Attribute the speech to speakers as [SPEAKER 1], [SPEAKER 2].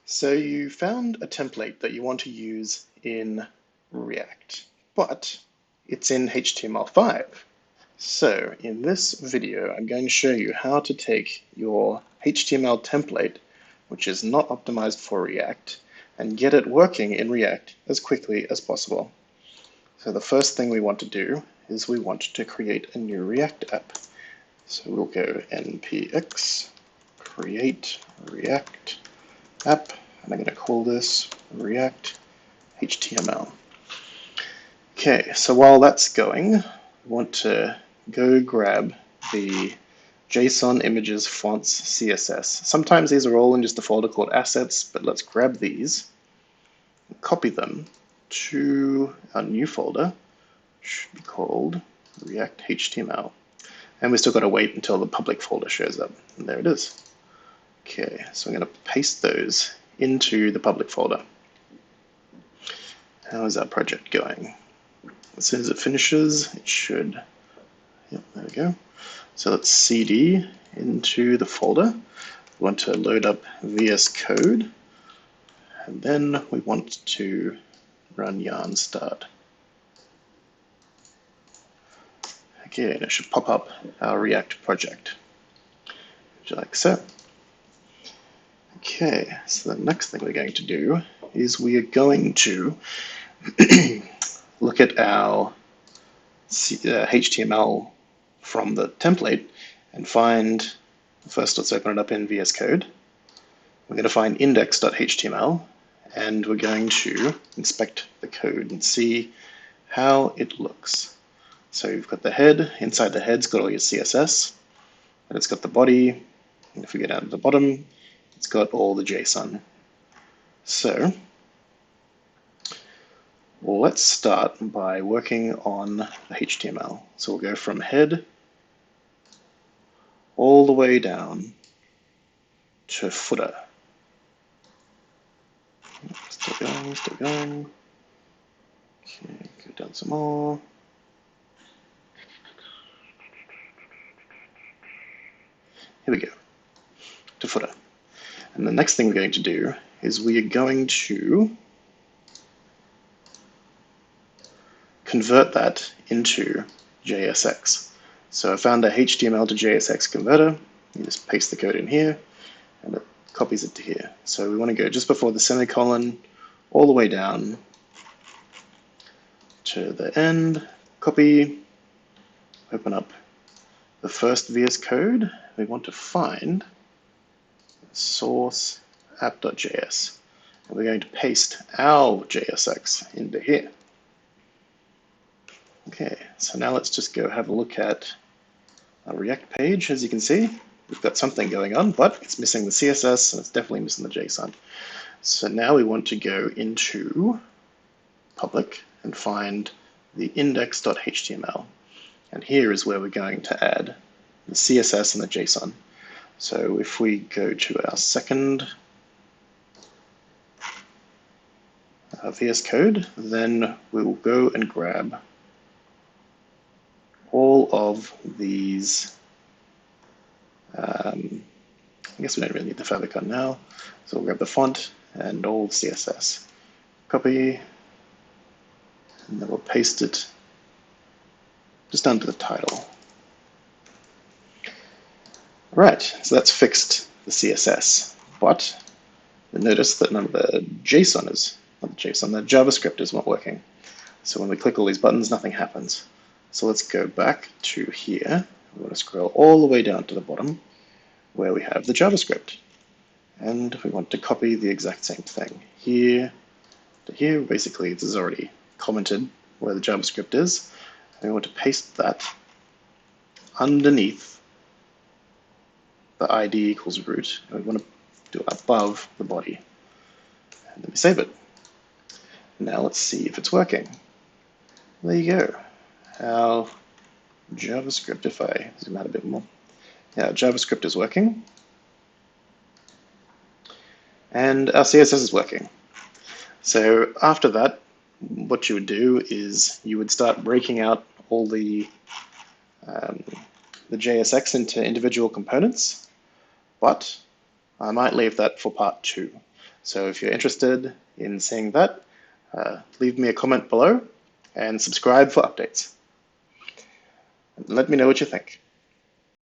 [SPEAKER 1] So you found a template that you want to use in React, but it's in HTML5. So in this video, I'm going to show you how to take your HTML template, which is not optimized for React, and get it working in React as quickly as possible. So the first thing we want to do is we want to create a new React app. So we'll go npx create React app, and I'm going to call this React HTML. Okay, so while that's going, we want to go grab the Json images fonts CSS. Sometimes these are all in just a folder called assets, but let's grab these, and copy them to our new folder, which should be called React HTML. And we still got to wait until the public folder shows up. And there it is. Okay, so I'm going to paste those into the public folder. How is our project going? As soon as it finishes, it should, yep, there we go. So let's cd into the folder. We want to load up VS Code, and then we want to run yarn start. Okay, and it should pop up our React project, like so. Okay, so the next thing we're going to do is we are going to look at our HTML from the template and find, first let's open it up in VS Code. We're going to find index.html, and we're going to inspect the code and see how it looks. So you've got the head. Inside the head's got all your CSS, and it's got the body, and if we get down to the bottom, it's got all the JSON. So let's start by working on the HTML. So we'll go from head all the way down to footer. Still going, still going. Okay, go down some more. Here we go, to footer. And the next thing we're going to do is we are going to convert that into JSX. So I found a HTML to Jsx converter. You just paste the code in here, and it copies it to here. So we want to go just before the semicolon, all the way down to the end, copy, open up the first VS Code. We want to find source app.js. And we're going to paste our JSX into here. Okay, so now let's just go have a look at our React page. As you can see, we've got something going on, but it's missing the CSS and it's definitely missing the JSON. So now we want to go into public and find the index.html. And here is where we're going to add the CSS and the JSON. So if we go to our second VS Code, then we will go and grab all of these. I guess we don't really need the favicon now. So we'll grab the font and all the CSS. Copy, and then we'll paste it just under the title. Right, so that's fixed the CSS, but notice that none of the JSON is, not the JSON, the JavaScript is not working. So when we click all these buttons, nothing happens. So let's go back to here. We want to scroll all the way down to the bottom where we have the JavaScript. And we want to copy the exact same thing here to here. Basically, this is already commented where the JavaScript is. And we want to paste that underneath the ID equals root, and we want to do it above the body. And then we save it. Now let's see if it's working. There you go. Our JavaScript, if I zoom out a bit more. Yeah, JavaScript is working. And our CSS is working. So after that, what you would do is you would start breaking out all the JSX into individual components, but I might leave that for part 2. So if you're interested in seeing that, leave me a comment below and subscribe for updates. Let me know what you think.